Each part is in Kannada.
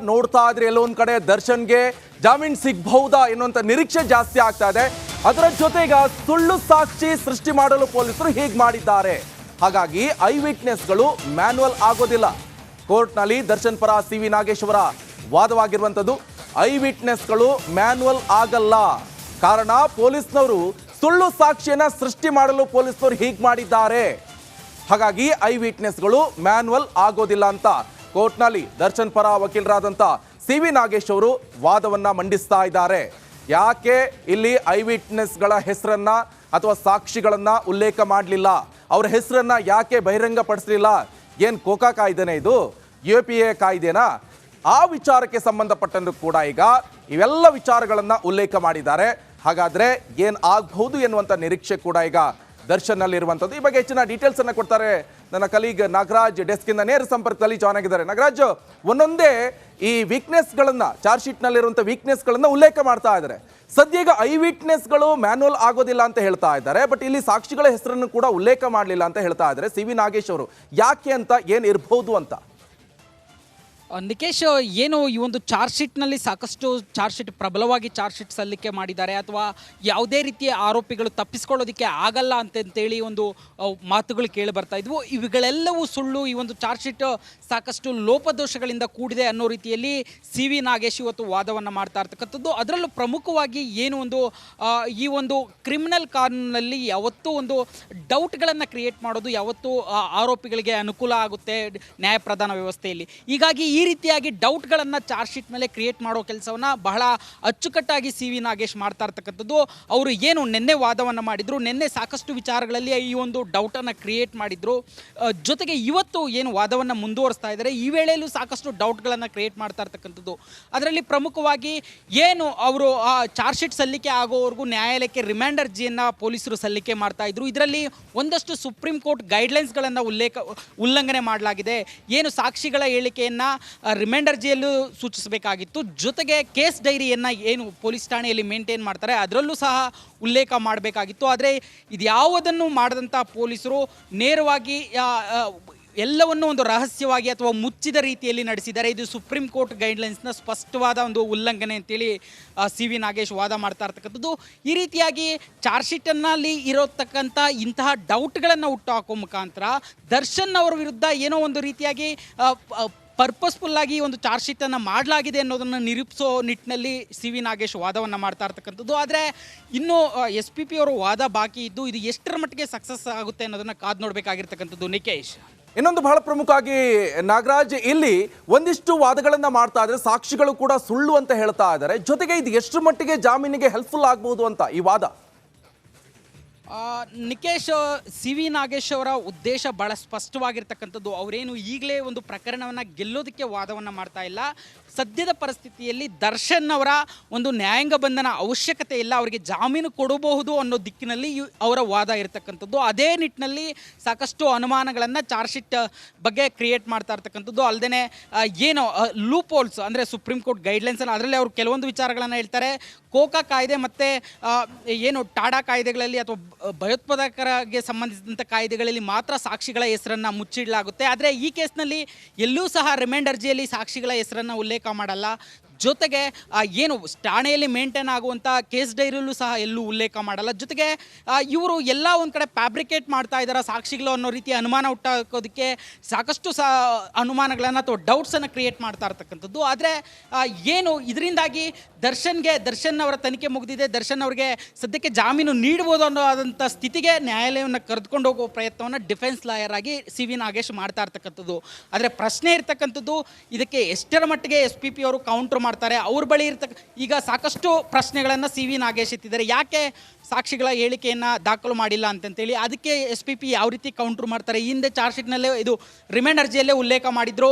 ನೋಡ್ತಾ ಇದ್ರೆ ಎಲ್ಲೊಂದ್ ಕಡೆ ದರ್ಶನ್ಗೆ ಜಾಮೀನ್ ಸಿಗಬಹುದಾ ಎನ್ನುವಂತ ನಿರೀಕ್ಷೆ ಜಾಸ್ತಿ ಆಗ್ತಾ ಇದೆ. ಅದರ ಜೊತೆಗೆ ಸುಳ್ಳು ಸಾಕ್ಷಿ ಸೃಷ್ಟಿ ಮಾಡಲು ಪೊಲೀಸರು ಹೀಗೆ ಮಾಡಿದ್ದಾರೆ. ಹಾಗಾಗಿ ಐ ವಿಟ್ನೆಸ್ಗಳು ಮ್ಯಾನ್ಯುವಲ್ ಆಗೋದಿಲ್ಲ. ಕೋರ್ಟ್ನಲ್ಲಿ ದರ್ಶನ್ ಪರ ಸಿ.ವಿ. ನಾಗೇಶ್ ಅವರ ವಾದವಾಗಿರುವಂಥದ್ದು ಐ ವಿಟ್ನೆಸ್ಗಳು ಮ್ಯಾನ್ಯುವಲ್ ಆಗಲ್ಲ. ಕಾರಣ ಪೊಲೀಸ್ನವರು ಸುಳ್ಳು ಸಾಕ್ಷಿಯನ್ನ ಸೃಷ್ಟಿ ಮಾಡಲು ಪೊಲೀಸರು ಹೀಗೆ ಮಾಡಿದ್ದಾರೆ. ಹಾಗಾಗಿ ಐ ವಿಟ್ನೆಸ್ಗಳು ಮ್ಯಾನ್ಯುವಲ್ ಆಗೋದಿಲ್ಲ ಅಂತ ಕೋರ್ಟ್ನಲ್ಲಿ ದರ್ಶನ್ ಪರ ವಕೀಲರಾದಂಥ ಸಿ.ವಿ. ನಾಗೇಶ್ ಅವರು ವಾದವನ್ನ ಮಂಡಿಸ್ತಾ ಇದ್ದಾರೆ. ಯಾಕೆ ಇಲ್ಲಿ ಐ ವಿಟ್ನೆಸ್ಗಳ ಹೆಸರನ್ನ ಅಥವಾ ಸಾಕ್ಷಿಗಳನ್ನ ಉಲ್ಲೇಖ ಮಾಡಲಿಲ್ಲ, ಅವರ ಹೆಸರನ್ನ ಯಾಕೆ ಬಹಿರಂಗಪಡಿಸಲಿಲ್ಲ? ಏನು ಕೋಕಾ ಕಾಯ್ದೆನೇ ಇದು, UAPA ಕಾಯ್ದೆನಾ? ಆ ವಿಚಾರಕ್ಕೆ ಸಂಬಂಧಪಟ್ಟಂತೆ ಕೂಡ ಈಗ ಇವೆಲ್ಲ ವಿಚಾರಗಳನ್ನ ಉಲ್ಲೇಖ ಮಾಡಿದ್ದಾರೆ. ಹಾಗಾದ್ರೆ ಏನ್ ಆಗಬಹುದು ಎನ್ನುವಂತ ನಿರೀಕ್ಷೆ ಕೂಡ ಈಗ ದರ್ಶನ್ ನಲ್ಲಿ ಇರುವಂತದ್ದು. ಈ ಬಗ್ಗೆ ಹೆಚ್ಚಿನ ಡೀಟೇಲ್ಸ್ ಅನ್ನ ಕೊಡ್ತಾರೆ ನನ್ನ ಕಲೀಗ್ ನಾಗರಾಜ್. ಡೆಸ್ಕ್ ಇಂದ ನೇರ ಸಂಪರ್ಕದಲ್ಲಿ ಜಾಯ್ನ್ ಆಗಿದ್ದಾರೆ. ನಾಗರಾಜ್, ಒಂದೊಂದೇ ಈ ವೀಕ್ನೆಸ್ ಗಳನ್ನ ಚಾರ್ಜ್ ಶೀಟ್ ನಲ್ಲಿ ಇರುವಂತಹ ವೀಕ್ನೆಸ್ ಗಳನ್ನ ಉಲ್ಲೇಖ ಮಾಡ್ತಾ ಇದ್ದಾರೆ. ಸದ್ಯ ಈಗ ಐ ವಿಟ್ನೆಸ್ ಗಳು ಮ್ಯಾನ್ಯುವಲ್ ಆಗೋದಿಲ್ಲ ಅಂತ ಹೇಳ್ತಾ ಇದ್ದಾರೆ. ಬಟ್ ಇಲ್ಲಿ ಸಾಕ್ಷಿಗಳ ಹೆಸರನ್ನು ಕೂಡ ಉಲ್ಲೇಖ ಮಾಡಲಿಲ್ಲ ಅಂತ ಹೇಳ್ತಾ ಇದ್ದಾರೆ ಸಿ.ವಿ. ನಾಗೇಶ್ ಅವರು. ಯಾಕೆ ಅಂತ, ಏನ್ ಇರಬಹುದು ಅಂತ? ನಿಕೇಶ್, ಏನು ಈ ಒಂದು ಚಾರ್ಜ್ ಶೀಟ್ನಲ್ಲಿ ಸಾಕಷ್ಟು ಚಾರ್ಜ್ ಶೀಟ್ ಪ್ರಬಲವಾಗಿ ಚಾರ್ಜ್ ಶೀಟ್ ಸಲ್ಲಿಕೆ ಮಾಡಿದ್ದಾರೆ, ಅಥವಾ ಯಾವುದೇ ರೀತಿಯ ಆರೋಪಿಗಳು ತಪ್ಪಿಸ್ಕೊಳ್ಳೋದಕ್ಕೆ ಆಗಲ್ಲ ಅಂತೇಳಿ ಒಂದು ಮಾತುಗಳು ಕೇಳಿ ಬರ್ತಾ ಇದ್ವು. ಇವುಗಳೆಲ್ಲವೂ ಸುಳ್ಳು. ಈ ಒಂದು ಚಾರ್ಜ್ ಶೀಟ್ ಸಾಕಷ್ಟು ಲೋಪದೋಷಗಳಿಂದ ಕೂಡಿದೆ ಅನ್ನೋ ರೀತಿಯಲ್ಲಿ ಸಿ.ವಿ. ನಾಗೇಶ್ ಇವತ್ತು ವಾದವನ್ನು ಮಾಡ್ತಾ ಇರ್ತಕ್ಕಂಥದ್ದು. ಅದರಲ್ಲೂ ಪ್ರಮುಖವಾಗಿ ಏನು ಒಂದು ಈ ಒಂದು ಕ್ರಿಮಿನಲ್ ಕಾನೂನಲ್ಲಿ ಯಾವತ್ತೂ ಒಂದು ಡೌಟ್ಗಳನ್ನು ಕ್ರಿಯೇಟ್ ಮಾಡೋದು ಯಾವತ್ತೂ ಆರೋಪಿಗಳಿಗೆ ಅನುಕೂಲ ಆಗುತ್ತೆ ನ್ಯಾಯಪ್ರದಾನ ವ್ಯವಸ್ಥೆಯಲ್ಲಿ. ಹೀಗಾಗಿ ಈ ರೀತಿಯಾಗಿ ಡೌಟ್ಗಳನ್ನು ಚಾರ್ಜ್ ಶೀಟ್ ಮೇಲೆ ಕ್ರಿಯೇಟ್ ಮಾಡೋ ಕೆಲಸವನ್ನು ಬಹಳ ಅಚ್ಚುಕಟ್ಟಾಗಿ ಸಿ.ವಿ. ನಾಗೇಶ್ ಮಾಡ್ತಾ ಇರ್ತಕ್ಕಂಥದ್ದು. ಅವರು ಏನು ನಿನ್ನೆ ವಾದವನ್ನು ಮಾಡಿದ್ರು, ನಿನ್ನೆ ಸಾಕಷ್ಟು ವಿಚಾರಗಳಲ್ಲಿ ಈ ಒಂದು ಡೌಟನ್ನು ಕ್ರಿಯೇಟ್ ಮಾಡಿದ್ರು. ಜೊತೆಗೆ ಇವತ್ತು ಏನು ವಾದವನ್ನು ಮುಂದುವರಿಸ್ತಾ ಇದ್ದಾರೆ, ಈ ವೇಳೆಯಲ್ಲೂ ಸಾಕಷ್ಟು ಡೌಟ್ಗಳನ್ನು ಕ್ರಿಯೇಟ್ ಮಾಡ್ತಾ ಇರ್ತಕ್ಕಂಥದ್ದು. ಅದರಲ್ಲಿ ಪ್ರಮುಖವಾಗಿ ಏನು ಅವರು ಚಾರ್ಜ್ ಶೀಟ್ ಸಲ್ಲಿಕೆ ಆಗೋವರೆಗೂ ನ್ಯಾಯಾಲಯಕ್ಕೆ ರಿಮ್ಯಾಂಡ್ ಅರ್ಜಿಯನ್ನು ಪೊಲೀಸರು ಸಲ್ಲಿಕೆ ಮಾಡ್ತಾ ಇದ್ರು. ಇದರಲ್ಲಿ ಒಂದಷ್ಟು ಸುಪ್ರೀಂ ಕೋರ್ಟ್ ಗೈಡ್ಲೈನ್ಸ್ಗಳನ್ನು ಉಲ್ಲಂಘನೆ ಮಾಡಲಾಗಿದೆ. ಏನು ಸಾಕ್ಷಿಗಳ ಹೇಳಿಕೆಯನ್ನು ರಿಮೈಂಡ್ ಅರ್ಜಿಯಲ್ಲೂ ಸೂಚಿಸಬೇಕಾಗಿತ್ತು. ಜೊತೆಗೆ ಕೇಸ್ ಡೈರಿಯನ್ನು ಏನು ಪೊಲೀಸ್ ಠಾಣೆಯಲ್ಲಿ ಮೇಂಟೈನ್ ಮಾಡ್ತಾರೆ ಅದರಲ್ಲೂ ಸಹ ಉಲ್ಲೇಖ ಮಾಡಬೇಕಾಗಿತ್ತು. ಆದರೆ ಇದ್ಯಾವುದನ್ನು ಮಾಡದಂಥ ಪೊಲೀಸರು ನೇರವಾಗಿ ಎಲ್ಲವನ್ನೂ ಒಂದು ರಹಸ್ಯವಾಗಿ ಅಥವಾ ಮುಚ್ಚಿದ ರೀತಿಯಲ್ಲಿ ನಡೆಸಿದ್ದಾರೆ. ಇದು ಸುಪ್ರೀಂ ಕೋರ್ಟ್ ಗೈಡ್ಲೈನ್ಸ್ನ ಸ್ಪಷ್ಟವಾದ ಒಂದು ಉಲ್ಲಂಘನೆ ಅಂತೇಳಿ ಸಿ.ವಿ. ನಾಗೇಶ್ ವಾದ ಮಾಡ್ತಾ ಇರ್ತಕ್ಕಂಥದ್ದು. ಈ ರೀತಿಯಾಗಿ ಚಾರ್ಜ್ ಶೀಟನ್ನಲ್ಲಿ ಇರತಕ್ಕಂಥ ಇಂತಹ ಡೌಟ್ಗಳನ್ನು ಹುಟ್ಟುಹಾಕೋ ಮುಖಾಂತರ ದರ್ಶನ್ ಅವರ ವಿರುದ್ಧ ಏನೋ ಒಂದು ರೀತಿಯಾಗಿ ಪರ್ಪಸ್ಫುಲ್ಲಾಗಿ ಒಂದು ಚಾರ್ಜ್ ಶೀಟನ್ನು ಮಾಡಲಾಗಿದೆ ಅನ್ನೋದನ್ನು ನಿರೂಪಿಸೋ ನಿಟ್ಟಿನಲ್ಲಿ ಸಿ.ವಿ. ನಾಗೇಶ್ ವಾದವನ್ನು ಮಾಡ್ತಾ ಇರ್ತಕ್ಕಂಥದ್ದು. ಆದರೆ ಇನ್ನೂ SP ಅವರ ವಾದ ಬಾಕಿ ಇದ್ದು ಇದು ಎಷ್ಟರ ಮಟ್ಟಿಗೆ ಸಕ್ಸಸ್ ಆಗುತ್ತೆ ಅನ್ನೋದನ್ನು ಕಾದು ನೋಡಬೇಕಾಗಿರ್ತಕ್ಕಂಥದ್ದು. ನಿಕೇಶ್, ಇನ್ನೊಂದು ಬಹಳ ಪ್ರಮುಖವಾಗಿ ನಾಗರಾಜ್, ಇಲ್ಲಿ ಒಂದಿಷ್ಟು ವಾದಗಳನ್ನ ಮಾಡ್ತಾ ಇದ್ರೆ ಸಾಕ್ಷಿಗಳು ಕೂಡ ಸುಳ್ಳು ಅಂತ ಹೇಳ್ತಾ ಇದ್ದಾರೆ. ಜೊತೆಗೆ ಇದು ಎಷ್ಟು ಮಟ್ಟಿಗೆ ಜಾಮೀನಿಗೆ ಹೆಲ್ಪ್ಫುಲ್ ಆಗಬಹುದು ಅಂತ ಈ ವಾದ? ನಿಕೇಶ್, ಸಿ.ವಿ. ನಾಗೇಶ್ ಅವರ ಉದ್ದೇಶ ಭಾಳ ಸ್ಪಷ್ಟವಾಗಿರ್ತಕ್ಕಂಥದ್ದು. ಅವರೇನು ಈಗಲೇ ಒಂದು ಪ್ರಕರಣವನ್ನು ಗೆಲ್ಲೋದಕ್ಕೆ ವಾದವನ್ನು ಮಾಡ್ತಾ ಇಲ್ಲ. ಸದ್ಯದ ಪರಿಸ್ಥಿತಿಯಲ್ಲಿ ದರ್ಶನ್ ಅವರ ಒಂದು ನ್ಯಾಯಾಂಗ ಬಂಧನ ಅವಶ್ಯಕತೆ ಇಲ್ಲ, ಅವರಿಗೆ ಜಾಮೀನು ಕೊಡಬಹುದು ಅನ್ನೋ ದಿಕ್ಕಿನಲ್ಲಿ ಅವರ ವಾದ ಇರತಕ್ಕಂಥದ್ದು. ಅದೇ ನಿಟ್ಟಿನಲ್ಲಿ ಸಾಕಷ್ಟು ಅನುಮಾನಗಳನ್ನು ಚಾರ್ಜ್ ಶೀಟ್ ಬಗ್ಗೆ ಕ್ರಿಯೇಟ್ ಮಾಡ್ತಾ ಇರ್ತಕ್ಕಂಥದ್ದು. ಅಲ್ಲದೆ ಏನು ಲೂಪ್ ಹೋಲ್ಸ್ ಅಂದರೆ ಸುಪ್ರೀಂ ಕೋರ್ಟ್ ಗೈಡ್ಲೈನ್ಸನ್ನು ಅದರಲ್ಲಿ ಅವರು ಕೆಲವೊಂದು ವಿಚಾರಗಳನ್ನು ಹೇಳ್ತಾರೆ. ಕೋಕಾ ಕಾಯ್ದೆ ಮತ್ತು ಏನು ಟಾಡಾ ಕಾಯ್ದೆಗಳಲ್ಲಿ ಅಥವಾ ಭಯೋತ್ಪಾದಕರಿಗೆ ಸಂಬಂಧಿಸಿದಂಥ ಕಾಯ್ದೆಗಳಲ್ಲಿ ಮಾತ್ರ ಸಾಕ್ಷಿಗಳ ಹೆಸರನ್ನು ಮುಚ್ಚಿಡಲಾಗುತ್ತೆ. ಆದರೆ ಈ ಕೇಸ್ನಲ್ಲಿ ಎಲ್ಲೂ ಸಹ ರಿಮೈಂಡ್ ಅರ್ಜಿಯಲ್ಲಿ ಸಾಕ್ಷಿಗಳ ಹೆಸರನ್ನು ಉಲ್ಲೇಖ ಮಾಡಲ್ಲ. ಜೊತೆಗೆ ಏನು ಠಾಣೆಯಲ್ಲಿ ಮೇಂಟೈನ್ ಆಗುವಂಥ ಕೇಸ್ ಡೈರಿಯಲ್ಲೂ ಸಹ ಎಲ್ಲೂ ಉಲ್ಲೇಖ ಮಾಡಲ್ಲ. ಜೊತೆಗೆ ಇವರು ಎಲ್ಲ ಒಂದು ಕಡೆ ಫ್ಯಾಬ್ರಿಕೇಟ್ ಮಾಡ್ತಾ ಇದ್ದಾರೆ ಸಾಕ್ಷಿಗಳು ಅನ್ನೋ ರೀತಿ ಅನುಮಾನ ಹುಟ್ಟಾಕೋದಕ್ಕೆ ಸಾಕಷ್ಟು ಅನುಮಾನಗಳನ್ನು ಅಥವಾ ಡೌಟ್ಸನ್ನು ಕ್ರಿಯೇಟ್ ಮಾಡ್ತಾ ಇರ್ತಕ್ಕಂಥದ್ದು. ಆದರೆ ಏನು ಇದರಿಂದಾಗಿ ದರ್ಶನ್ ಅವರ ತನಿಖೆ ಮುಗಿದಿದೆ, ದರ್ಶನ್ ಅವರಿಗೆ ಸದ್ಯಕ್ಕೆ ಜಾಮೀನು ನೀಡ್ಬೋದು ಅನ್ನೋದಂಥ ಸ್ಥಿತಿಗೆ ನ್ಯಾಯಾಲಯವನ್ನು ಕರೆದುಕೊಂಡು ಹೋಗೋ ಪ್ರಯತ್ನವನ್ನು ಡಿಫೆನ್ಸ್ ಲಾಯರ್ ಆಗಿ ಸಿ.ವಿ. ನಾಗೇಶ್ ಮಾಡ್ತಾ ಇರ್ತಕ್ಕಂಥದ್ದು. ಆದರೆ ಪ್ರಶ್ನೆ ಇರ್ತಕ್ಕಂಥದ್ದು ಇದಕ್ಕೆ ಎಷ್ಟರ ಮಟ್ಟಿಗೆ SP ಅವರು ಕೌಂಟ್ರ್ ಮಾಡ್ತಾರೆ. ಅವ್ರ ಬಳಿ ಈಗ ಸಾಕಷ್ಟು ಪ್ರಶ್ನೆಗಳನ್ನು ಸಿ.ವಿ. ನಾಗೇಶ್ ಎತ್ತಿದ್ದಾರೆ. ಯಾಕೆ ಸಾಕ್ಷಿಗಳ ಹೇಳಿಕೆಯನ್ನು ದಾಖಲು ಮಾಡಿಲ್ಲ ಅಂತಂತೇಳಿ ಅದಕ್ಕೆ SP ಯಾವ ರೀತಿ ಕೌಂಟ್ರ್ ಮಾಡ್ತಾರೆ. ಈ ಹಿಂದೆ ಚಾರ್ಜ್ ಶೀಟ್ನಲ್ಲೇ ಇದು ರಿಮೈಂಡ್ ಅರ್ಜಿಯಲ್ಲೇ ಉಲ್ಲೇಖ ಮಾಡಿದ್ರು.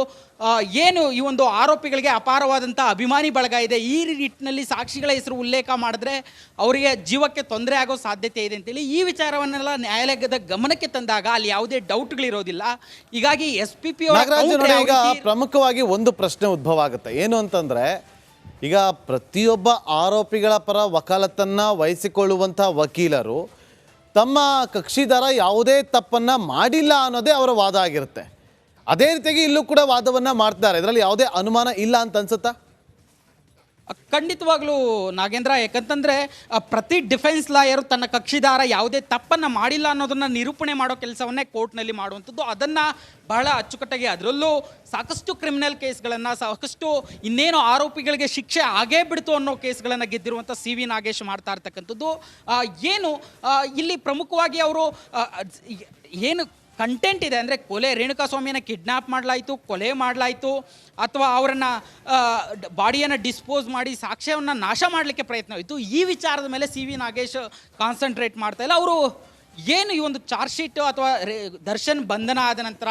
ಏನು ಈ ಒಂದು ಆರೋಪಿಗಳಿಗೆ ಅಪಾರವಾದಂಥ ಅಭಿಮಾನಿ ಬಳಗ ಇದೆ, ಈ ನಿಟ್ಟಿನಲ್ಲಿ ಸಾಕ್ಷಿಗಳ ಹೆಸರು ಉಲ್ಲೇಖ ಮಾಡಿದ್ರೆ ಅವರಿಗೆ ಜೀವಕ್ಕೆ ತೊಂದರೆ ಆಗೋ ಸಾಧ್ಯತೆ ಇದೆ ಅಂತೇಳಿ ಈ ವಿಚಾರವನ್ನೆಲ್ಲ ನ್ಯಾಯಾಲಯದ ಗಮನಕ್ಕೆ ತಂದಾಗ ಅಲ್ಲಿ ಯಾವುದೇ ಡೌಟ್ಗಳಿರೋದಿಲ್ಲ. ಹೀಗಾಗಿ SP ಈಗ ಪ್ರಮುಖವಾಗಿ ಒಂದು ಪ್ರಶ್ನೆ ಉದ್ಭವ ಆಗುತ್ತೆ. ಏನು ಅಂತಂದ್ರೆ, ಈಗ ಪ್ರತಿಯೊಬ್ಬ ಆರೋಪಿಗಳ ಪರ ವಕಾಲತ್ತನ್ನು ವಹಿಸಿಕೊಳ್ಳುವಂಥ ವಕೀಲರು ತಮ್ಮ ಕಕ್ಷಿದಾರ ಯಾವುದೇ ತಪ್ಪನ್ನು ಮಾಡಿಲ್ಲ ಅನ್ನೋದೇ ಅವರ ವಾದ ಆಗಿರುತ್ತೆ. ಅದೇ ರೀತಿಯಾಗಿ ಇಲ್ಲೂ ಕೂಡ ವಾದವನ್ನ ಮಾಡ್ತಾರೆ. ಇದರಲ್ಲಿ ಯಾವುದೇ ಅನುಮಾನ ಇಲ್ಲ ಅಂತ ಅನ್ಸುತ್ತಾ? ಖಂಡಿತವಾಗ್ಲೂ ನಾಗೇಂದ್ರ, ಯಾಕಂತಂದ್ರೆ ಪ್ರತಿ ಡಿಫೆನ್ಸ್ ಲಾಯರ್ ತನ್ನ ಕಕ್ಷಿದಾರ ಯಾವುದೇ ತಪ್ಪನ್ನು ಮಾಡಿಲ್ಲ ಅನ್ನೋದನ್ನ ನಿರೂಪಣೆ ಮಾಡೋ ಕೆಲಸವನ್ನೇ ಕೋರ್ಟ್ನಲ್ಲಿ ಮಾಡುವಂಥದ್ದು. ಅದನ್ನು ಬಹಳ ಅಚ್ಚುಕಟ್ಟಾಗಿ, ಅದರಲ್ಲೂ ಸಾಕಷ್ಟು ಕ್ರಿಮಿನಲ್ ಕೇಸ್ಗಳನ್ನು, ಸಾಕಷ್ಟು ಇನ್ನೇನು ಆರೋಪಿಗಳಿಗೆ ಶಿಕ್ಷೆ ಆಗೇ ಬಿಡ್ತು ಅನ್ನೋ ಕೇಸ್ಗಳನ್ನು ಗೆದ್ದಿರುವಂಥ ಸಿ ವಿ ನಾಗೇಶ್ ಮಾಡ್ತಾ ಇರ್ತಕ್ಕಂಥದ್ದು ಏನು ಇಲ್ಲಿ ಪ್ರಮುಖವಾಗಿ ಅವರು ಏನು ಕಂಟೆಂಟ್ ಇದೆ ಅಂದರೆ, ಕೊಲೆ, ರೇಣುಕಾಸ್ವಾಮಿಯನ್ನು ಕಿಡ್ನ್ಯಾಪ್ ಮಾಡಲಾಯಿತು, ಕೊಲೆ ಮಾಡಲಾಯಿತು, ಅಥವಾ ಅವರನ್ನು ಬಾಡಿಯನ್ನು ಡಿಸ್ಪೋಸ್ ಮಾಡಿ ಸಾಕ್ಷ್ಯವನ್ನು ನಾಶ ಮಾಡಲಿಕ್ಕೆ ಪ್ರಯತ್ನವಾಯಿತು. ಈ ವಿಚಾರದ ಮೇಲೆ ಸಿ ವಿ ನಾಗೇಶ್ ಕಾನ್ಸಂಟ್ರೇಟ್ ಮಾಡ್ತಾ ಇಲ್ಲ. ಅವರು ಏನು ಈ ಒಂದು ಚಾರ್ಜ್ ಶೀಟ್ ಅಥವಾ ದರ್ಶನ್ ಬಂಧನ ಆದ ನಂತರ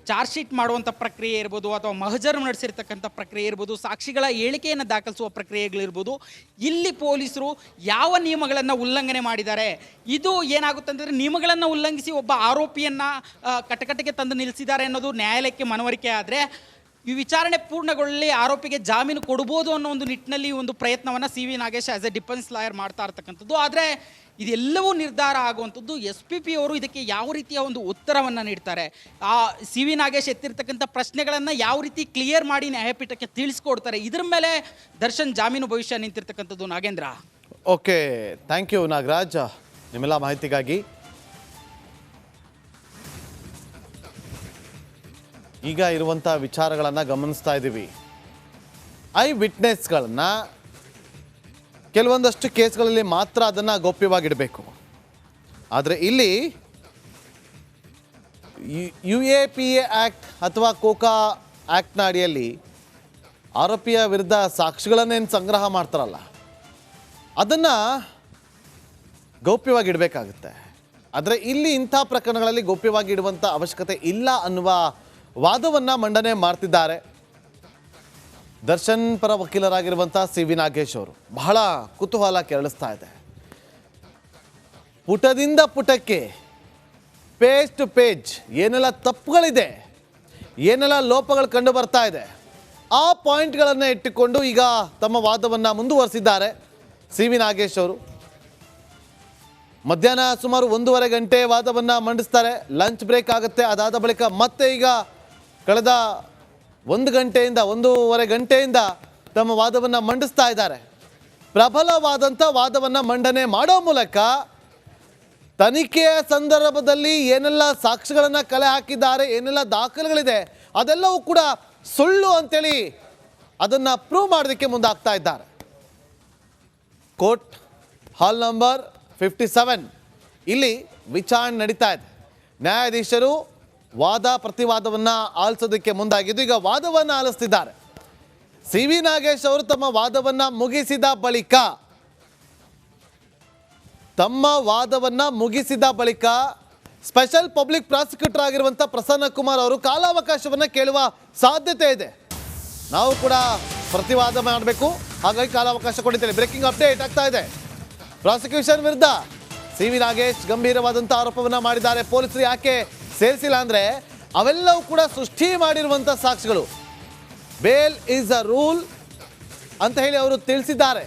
ಚಾರ್ಜ್ ಶೀಟ್ ಮಾಡುವಂಥ ಪ್ರಕ್ರಿಯೆ ಇರ್ಬೋದು, ಅಥವಾ ಮಹಜರ್ ನಡೆಸಿರ್ತಕ್ಕಂಥ ಪ್ರಕ್ರಿಯೆ ಇರ್ಬೋದು, ಸಾಕ್ಷಿಗಳ ಹೇಳಿಕೆಯನ್ನು ದಾಖಲಿಸುವ ಪ್ರಕ್ರಿಯೆಗಳಿರ್ಬೋದು, ಇಲ್ಲಿ ಪೊಲೀಸರು ಯಾವ ನಿಯಮಗಳನ್ನು ಉಲ್ಲಂಘನೆ ಮಾಡಿದ್ದಾರೆ, ಇದು ಏನಾಗುತ್ತೆ ಅಂತಂದರೆ ನಿಯಮಗಳನ್ನು ಉಲ್ಲಂಘಿಸಿ ಒಬ್ಬ ಆರೋಪಿಯನ್ನು ಕಟಕಟೆಗೆ ತಂದು ನಿಲ್ಲಿಸಿದ್ದಾರೆ ಅನ್ನೋದು ನ್ಯಾಯಾಲಯಕ್ಕೆ ಮನವರಿಕೆ ಆದರೆ ಈ ವಿಚಾರಣೆ ಪೂರ್ಣಗೊಳ್ಳಿ ಆರೋಪಿಗೆ ಜಾಮೀನು ಕೊಡ್ಬೋದು ಅನ್ನೋ ಒಂದು ನಿಟ್ಟಿನಲ್ಲಿ ಒಂದು ಪ್ರಯತ್ನವನ್ನು C V Nagesh as a defence lawyer ಮಾಡ್ತಾ ಇರ್ತಕ್ಕಂಥದ್ದು. ಆದರೆ ಇದೆಲ್ಲವೂ ನಿರ್ಧಾರ ಆಗುವಂಥದ್ದು SP ಅವರು ಇದಕ್ಕೆ ಯಾವ ರೀತಿಯ ಒಂದು ಉತ್ತರವನ್ನು ನೀಡ್ತಾರೆ, ಆ ಸಿ ವಿ ನಾಗೇಶ್ ಎತ್ತಿರ್ತಕ್ಕಂಥ ಪ್ರಶ್ನೆಗಳನ್ನು ಯಾವ ರೀತಿ ಕ್ಲಿಯರ್ ಮಾಡಿ ನ್ಯಾಯಪೀಠಕ್ಕೆ ತಿಳಿಸ್ಕೊಡ್ತಾರೆ, ಇದ್ರ ಮೇಲೆ ದರ್ಶನ್ ಜಾಮೀನು ಭವಿಷ್ಯ ನಿಂತಿರ್ತಕ್ಕಂಥದ್ದು. Nagendra. Okay, thank you Nagaraj ನಿಮ್ಮೆಲ್ಲ ಮಾಹಿತಿಗಾಗಿ. ಈಗ ಇರುವಂಥ ವಿಚಾರಗಳನ್ನು ಗಮನಿಸ್ತಾ ಇದ್ದೀವಿ. ಐ ವಿಟ್ನೆಸ್ಗಳನ್ನು ಕೆಲವೊಂದಷ್ಟು ಕೇಸ್ಗಳಲ್ಲಿ ಮಾತ್ರ ಅದನ್ನು ಗೌಪ್ಯವಾಗಿಡಬೇಕು. ಆದರೆ ಇಲ್ಲಿ UAPA ಆ್ಯಕ್ಟ್ ಅಥವಾ ಕೋಕಾ ಆ್ಯಕ್ಟ್ನ ಅಡಿಯಲ್ಲಿ ಆರೋಪಿಯ ವಿರುದ್ಧ ಸಾಕ್ಷಿಗಳನ್ನೇನು ಸಂಗ್ರಹ ಮಾಡ್ತಾರಲ್ಲ, ಅದನ್ನು ಗೌಪ್ಯವಾಗಿಡಬೇಕಾಗುತ್ತೆ. ಆದರೆ ಇಲ್ಲಿ ಇಂಥ ಪ್ರಕರಣಗಳಲ್ಲಿ ಗೌಪ್ಯವಾಗಿ ಇಡುವಂಥ ಅವಶ್ಯಕತೆ ಇಲ್ಲ ಅನ್ನುವ ವಾದವನ್ನು ಮಂಡನೆ ಮಾಡ್ತಿದ್ದಾರೆ ದರ್ಶನ್ ಪರ ವಕೀಲರಾಗಿರುವಂಥ ಸಿ ವಿ ನಾಗೇಶ್ ಅವರು. ಬಹಳ ಕುತೂಹಲ ಕೆರಳಿಸ್ತಾ ಇದೆ. ಪುಟದಿಂದ ಪುಟಕ್ಕೆ, ಪೇಜ್ ಟು ಪೇಜ್ ಏನೆಲ್ಲ ತಪ್ಪುಗಳಿದೆ, ಏನೆಲ್ಲ ಲೋಪಗಳು ಕಂಡು ಬರ್ತಾ ಇದೆ, ಆ ಪಾಯಿಂಟ್ಗಳನ್ನು ಇಟ್ಟುಕೊಂಡು ಈಗ ತಮ್ಮ ವಾದವನ್ನು ಮುಂದುವರಿಸಿದ್ದಾರೆ ಸಿ ವಿ ನಾಗೇಶ್ ಅವರು. ಮಧ್ಯಾಹ್ನ ಸುಮಾರು 1.5 ಗಂಟೆ ವಾದವನ್ನು ಮಂಡಿಸ್ತಾರೆ. ಲಂಚ್ ಬ್ರೇಕ್ ಆಗುತ್ತೆ. ಅದಾದ ಬಳಿಕ ಮತ್ತೆ ಈಗ ಕಳೆದ 1.5 ಗಂಟೆಯಿಂದ ತಮ್ಮ ವಾದವನ್ನು ಮಂಡಿಸ್ತಾ ಇದ್ದಾರೆ. ಪ್ರಬಲವಾದಂಥ ವಾದವನ್ನು ಮಂಡನೆ ಮಾಡೋ ಮೂಲಕ ತನಿಖೆಯ ಸಂದರ್ಭದಲ್ಲಿ ಏನೆಲ್ಲ ಸಾಕ್ಷಿಗಳನ್ನು ಕಲೆ ಹಾಕಿದ್ದಾರೆ, ಏನೆಲ್ಲ ದಾಖಲೆಗಳಿದೆ, ಅದೆಲ್ಲವೂ ಕೂಡ ಸುಳ್ಳು ಅಂತೇಳಿ ಅದನ್ನು ಪ್ರೂವ್ ಮಾಡೋದಕ್ಕೆ ಮುಂದಾಗ್ತಾ ಇದ್ದಾರೆ. ಕೋರ್ಟ್ ಹಾಲ್ ನಂಬರ್ 57 ಇಲ್ಲಿ ವಿಚಾರಣೆ ನಡೀತಾ ಇದೆ. ನ್ಯಾಯಾಧೀಶರು ವಾದ ಪ್ರತಿವಾದವನ್ನು ಆಲಿಸೋದಕ್ಕೆ ಮುಂದಾಗಿದ್ದು ಈಗ ವಾದವನ್ನು ಆಲಿಸ್ತಿದ್ದಾರೆ. ಸಿ ವಿ ನಾಗೇಶ್ ಅವರು ತಮ್ಮ ವಾದವನ್ನು ಮುಗಿಸಿದ ಬಳಿಕ ಸ್ಪೆಷಲ್ ಪಬ್ಲಿಕ್ ಪ್ರಾಸಿಕ್ಯೂಟರ್ ಆಗಿರುವಂಥ ಪ್ರಸನ್ನ ಕುಮಾರ್ ಅವರು ಕಾಲಾವಕಾಶವನ್ನು ಕೇಳುವ ಸಾಧ್ಯತೆ ಇದೆ. ನಾವು ಕೂಡ ಪ್ರತಿವಾದ ಮಾಡಬೇಕು, ಹಾಗಾಗಿ ಕಾಲಾವಕಾಶ ಕೊಟ್ಟಿದ್ದೇವೆ. ಬ್ರೇಕಿಂಗ್ ಅಪ್ಡೇಟ್ ಆಗ್ತಾ ಇದೆ. ಪ್ರಾಸಿಕ್ಯೂಷನ್ ವಿರುದ್ಧ ಸಿ ವಿ ನಾಗೇಶ್ ಗಂಭೀರವಾದಂಥ ಆರೋಪವನ್ನು ಮಾಡಿದ್ದಾರೆ. ಪೊಲೀಸರು ಯಾಕೆ ಸೇರಿಸಿಲ್ಲ ಅಂದರೆ ಅವೆಲ್ಲವೂ ಕೂಡ ಸೃಷ್ಟಿ ಮಾಡಿರುವಂಥ ಸಾಕ್ಷಿಗಳು. ಬೇಲ್ ಈಸ್ ಅ ರೂಲ್ ಅಂತ ಹೇಳಿ ಅವರು ತಿಳಿಸಿದ್ದಾರೆ.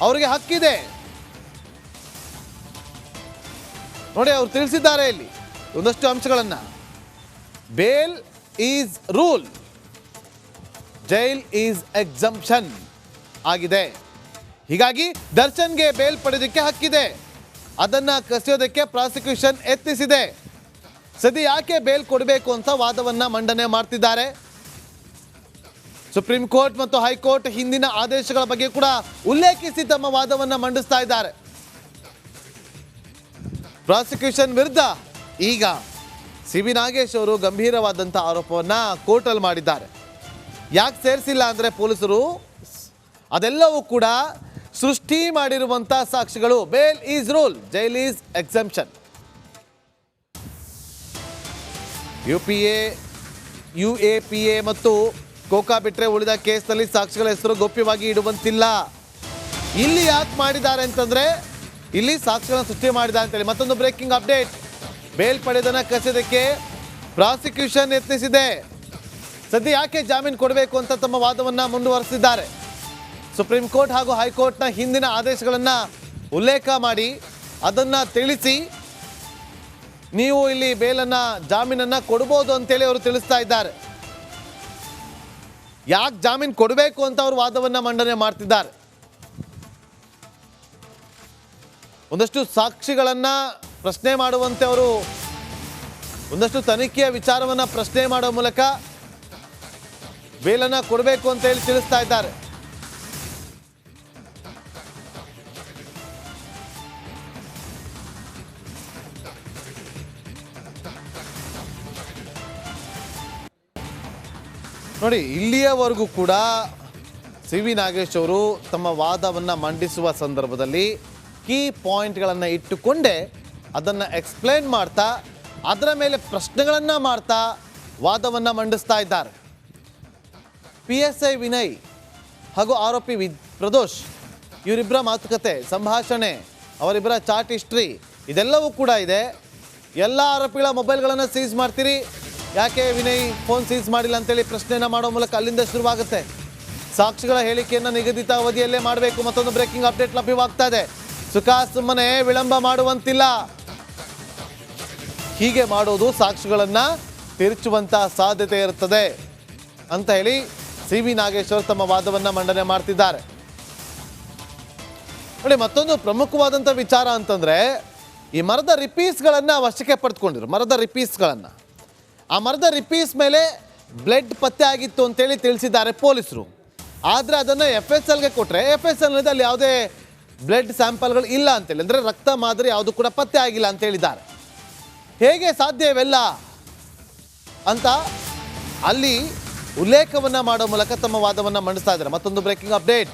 ಅವರಿಗೆ ಹಕ್ಕಿದೆ ನೋಡಿ, ಅವರು ತಿಳಿಸಿದ್ದಾರೆ ಇಲ್ಲಿ ಒಂದಷ್ಟು ಅಂಶಗಳನ್ನು. Bail is rule, jail is exemption ಆಗಿದೆ. ಹೀಗಾಗಿ ದರ್ಶನ್ಗೆ ಬೇಲ್ ಪಡೆಯೋದಕ್ಕೆ ಹಕ್ಕಿದೆ. ಅದನ್ನು ಕಸಿಯೋದಕ್ಕೆ ಪ್ರಾಸಿಕ್ಯೂಷನ್ ಯತ್ನಿಸಿದೆ. ಸದ್ಯ ಯಾಕೆ ಬೇಲ್ ಕೊಡಬೇಕು ಅಂತ ವಾದವನ್ನು ಮಂಡನೆ ಮಾಡ್ತಿದ್ದಾರೆ. ಸುಪ್ರೀಂ ಕೋರ್ಟ್ ಮತ್ತು ಹೈಕೋರ್ಟ್ ಹಿಂದಿನ ಆದೇಶಗಳ ಬಗ್ಗೆ ಕೂಡ ಉಲ್ಲೇಖಿಸಿ ತಮ್ಮ ವಾದವನ್ನು ಮಂಡಿಸ್ತಾ ಇದ್ದಾರೆ. ಪ್ರಾಸಿಕ್ಯೂಷನ್ ವಿರುದ್ಧ ಈಗ ಸಿ ವಿ ನಾಗೇಶ್ ಅವರು ಗಂಭೀರವಾದಂಥ ಆರೋಪವನ್ನು ಕೋರ್ಟಲ್ಲಿ ಮಾಡಿದ್ದಾರೆ. ಯಾಕೆ ಸೇರಿಸಿಲ್ಲ ಅಂದರೆ ಪೊಲೀಸರು ಅದೆಲ್ಲವೂ ಕೂಡ ಸೃಷ್ಟಿ ಮಾಡಿರುವಂಥ ಸಾಕ್ಷಿಗಳು. Bail is rule, jail is exemption. UAPA ಮತ್ತು ಕೋಕಾ ಬಿಟ್ಟರೆ ಉಳಿದ ಕೇಸ್ನಲ್ಲಿ ಸಾಕ್ಷಿಗಳ ಹೆಸರು ಗೌಪ್ಯವಾಗಿ ಇಡುವಂತಿಲ್ಲ. ಇಲ್ಲಿ ಯಾಕೆ ಮಾಡಿದ್ದಾರೆ ಅಂತಂದರೆ ಇಲ್ಲಿ ಸಾಕ್ಷಿಗಳನ್ನು ಸೃಷ್ಟಿ ಮಾಡಿದ್ದಾರೆ ಅಂತೇಳಿ. ಮತ್ತೊಂದು ಬ್ರೇಕಿಂಗ್ ಅಪ್ಡೇಟ್. ಬೇಲ್ ಪಡೆದನ್ನು ಕಸಿಯೋದಕ್ಕೆ ಪ್ರಾಸಿಕ್ಯೂಷನ್ ಯತ್ನಿಸಿದೆ. ಸದ್ಯ ಯಾಕೆ ಜಾಮೀನು ಕೊಡಬೇಕು ಅಂತ ತಮ್ಮ ವಾದವನ್ನು ಮುಂದುವರಿಸಿದ್ದಾರೆ. ಸುಪ್ರೀಂ ಕೋರ್ಟ್ ಹಾಗೂ ಹೈಕೋರ್ಟ್ನ ಹಿಂದಿನ ಆದೇಶಗಳನ್ನು ಉಲ್ಲೇಖ ಮಾಡಿ ಅದನ್ನು ತಿಳಿಸಿ ನೀವು ಇಲ್ಲಿ ಜಾಮೀನನ್ನ ಕೊಡಬಹುದು ಅಂತೇಳಿ ಅವರು ತಿಳಿಸ್ತಾ ಇದ್ದಾರೆ. ಯಾಕೆ ಜಾಮೀನು ಕೊಡಬೇಕು ಅಂತ ಅವರು ವಾದವನ್ನ ಮಂಡನೆ ಮಾಡ್ತಿದ್ದಾರೆ. ಒಂದಷ್ಟು ಸಾಕ್ಷಿಗಳನ್ನ ಪ್ರಶ್ನೆ ಮಾಡುವಂತೆ ಅವರು ಒಂದಷ್ಟು ತನಿಖೆಯ ವಿಚಾರವನ್ನ ಪ್ರಶ್ನೆ ಮಾಡೋ ಮೂಲಕ ಬೇಲನ್ನ ಕೊಡಬೇಕು ಅಂತ ಹೇಳಿ ತಿಳಿಸ್ತಾ ಇದ್ದಾರೆ. ನೋಡಿ, ಇಲ್ಲಿಯವರೆಗೂ ಕೂಡ ಸಿ ವಿ ನಾಗೇಶ್ ಅವರು ತಮ್ಮ ವಾದವನ್ನು ಮಂಡಿಸುವ ಸಂದರ್ಭದಲ್ಲಿ ಕೀ ಪಾಯಿಂಟ್ಗಳನ್ನು ಇಟ್ಟುಕೊಂಡೇ ಅದನ್ನು ಎಕ್ಸ್ಪ್ಲೇನ್ ಮಾಡ್ತಾ ಅದರ ಮೇಲೆ ಪ್ರಶ್ನೆಗಳನ್ನು ಮಾಡ್ತಾ ವಾದವನ್ನು ಮಂಡಿಸ್ತಾ ಇದ್ದಾರೆ. PSI ವಿನಯ್ ಹಾಗೂ ಆರೋಪಿ ಪ್ರದೋಷ್ ಇವರಿಬ್ಬರ ಮಾತುಕತೆ, ಸಂಭಾಷಣೆ, ಅವರಿಬ್ಬರ ಚಾಟ್ ಹಿಸ್ಟ್ರಿ ಇದೆಲ್ಲವೂ ಕೂಡ ಇದೆ. ಎಲ್ಲ ಆರೋಪಿಗಳ ಮೊಬೈಲ್ಗಳನ್ನು ಸೀಸ್ ಮಾಡ್ತೀರಿ, ಯಾಕೆ ವಿನಯ್ ಫೋನ್ ಸೀಸ್ ಮಾಡಿಲ್ಲ ಅಂತೇಳಿ ಪ್ರಶ್ನೆಯನ್ನು ಮಾಡೋ ಮೂಲಕ ಅಲ್ಲಿಂದ ಶುರುವಾಗುತ್ತೆ. ಸಾಕ್ಷಿಗಳ ಹೇಳಿಕೆಯನ್ನು ನಿಗದಿತ ಅವಧಿಯಲ್ಲೇ ಮಾಡಬೇಕು. ಮತ್ತೊಂದು ಬ್ರೇಕಿಂಗ್ ಅಪ್ಡೇಟ್ ಲಭ್ಯವಾಗ್ತಾ ಇದೆ. ಸುಮ್ಮನೆ ವಿಳಂಬ ಮಾಡುವಂತಿಲ್ಲ. ಹೀಗೆ ಮಾಡೋದು ಸಾಕ್ಷಿಗಳನ್ನು ತಿರುಚುವಂತ ಸಾಧ್ಯತೆ ಇರುತ್ತದೆ ಅಂತ ಹೇಳಿ ಸಿ ವಿ ನಾಗೇಶ್ ಅವರು ತಮ್ಮ ವಾದವನ್ನು ಮಂಡನೆ ಮಾಡ್ತಿದ್ದಾರೆ. ನೋಡಿ, ಮತ್ತೊಂದು ಪ್ರಮುಖವಾದಂಥ ವಿಚಾರ ಅಂತಂದ್ರೆ ಈ ಮರದ ರಿಪೀಸ್ಗಳನ್ನು ವಶಕ್ಕೆ ಪಡೆದುಕೊಂಡಿರು. ಮರದ ರಿಪೀಸ್ಗಳನ್ನು, ಆ ಮರದ ರಿಪೀಸ್ ಮೇಲೆ ಬ್ಲಡ್ ಪತ್ತೆ ಆಗಿತ್ತು ಅಂತೇಳಿ ತಿಳಿಸಿದ್ದಾರೆ ಪೊಲೀಸರು. ಆದರೆ ಅದನ್ನು FSLಗೆ ಕೊಟ್ಟರೆ FSL ಅಲ್ಲಿ ಯಾವುದೇ ಬ್ಲಡ್ ಸ್ಯಾಂಪಲ್ಗಳು ಇಲ್ಲ ಅಂತೇಳಿ, ಅಂದರೆ ರಕ್ತ ಮಾದರಿ ಯಾವುದು ಕೂಡ ಪತ್ತೆ ಆಗಿಲ್ಲ ಅಂತ ಹೇಳಿದ್ದಾರೆ. ಹೇಗೆ ಸಾಧ್ಯ ಇವೆಲ್ಲ ಅಂತ ಅಲ್ಲಿ ಉಲ್ಲೇಖವನ್ನು ಮಾಡೋ ಮೂಲಕ ತಮ್ಮ ವಾದವನ್ನು ಮಂಡಿಸ್ತಾ ಇದ್ದಾರೆ. ಮತ್ತೊಂದು ಬ್ರೇಕಿಂಗ್ ಅಪ್ಡೇಟ್,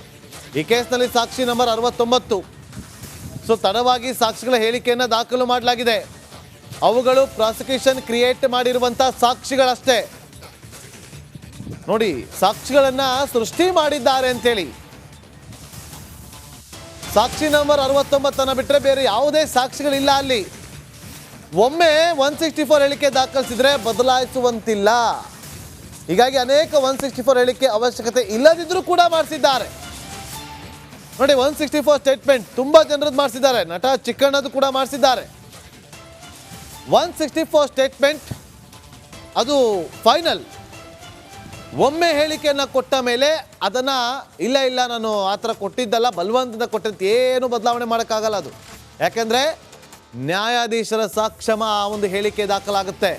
ಈ ಕೇಸ್ನಲ್ಲಿ ಸಾಕ್ಷಿ ನಂಬರ್ 69. ತಡವಾಗಿ ಸಾಕ್ಷಿಗಳ ಹೇಳಿಕೆಯನ್ನು ದಾಖಲು ಮಾಡಲಾಗಿದೆ. ಅವುಗಳು ಪ್ರಾಸಿಕ್ಯೂಷನ್ ಕ್ರಿಯೇಟ್ ಮಾಡಿರುವಂಥ ಸಾಕ್ಷಿಗಳಷ್ಟೇ. ನೋಡಿ, ಸಾಕ್ಷಿಗಳನ್ನು ಸೃಷ್ಟಿ ಮಾಡಿದ್ದಾರೆ ಅಂತೇಳಿ ಸಾಕ್ಷಿ ನಂಬರ್ 69 ಬಿಟ್ಟರೆ ಬೇರೆ ಯಾವುದೇ ಸಾಕ್ಷಿಗಳಿಲ್ಲ ಅಲ್ಲಿ. ಒಮ್ಮೆ 164 ಹೇಳಿಕೆ ದಾಖಲಿಸಿದ್ರೆ ಬದಲಾಯಿಸುವಂತಿಲ್ಲ. ಹೀಗಾಗಿ ಅನೇಕ 164 ಹೇಳಿಕೆ ಅವಶ್ಯಕತೆ ಇಲ್ಲದಿದ್ರೂ ಕೂಡ ಮಾಡಿಸಿದ್ದಾರೆ. ನೋಡಿ, 164 ಸ್ಟೇಟ್ಮೆಂಟ್ ತುಂಬ ಜನರದ್ದು ಮಾಡಿಸಿದ್ದಾರೆ. ನಟ ಚಿಕ್ಕಣ್ಣದು ಕೂಡ ಮಾಡಿಸಿದ್ದಾರೆ. 164 ಸ್ಟೇಟ್ಮೆಂಟ್ ಅದು ಫೈನಲ್. ಒಮ್ಮೆ ಹೇಳಿಕೆಯನ್ನು ಕೊಟ್ಟ ಮೇಲೆ ಅದನ್ನು ಇಲ್ಲ ನಾನು ಆ ಥರ ಕೊಟ್ಟಿದ್ದಲ್ಲ, ಬಲವಂತದಿಂದ ಕೊಟ್ಟಂತ ಏನು ಬದಲಾವಣೆ ಮಾಡೋಕ್ಕಾಗಲ್ಲ ಅದು. ಯಾಕೆಂದರೆ ನ್ಯಾಯಾಧೀಶರ ಸಕ್ಷಮ ಆ ಒಂದು ಹೇಳಿಕೆ ದಾಖಲಾಗುತ್ತೆ.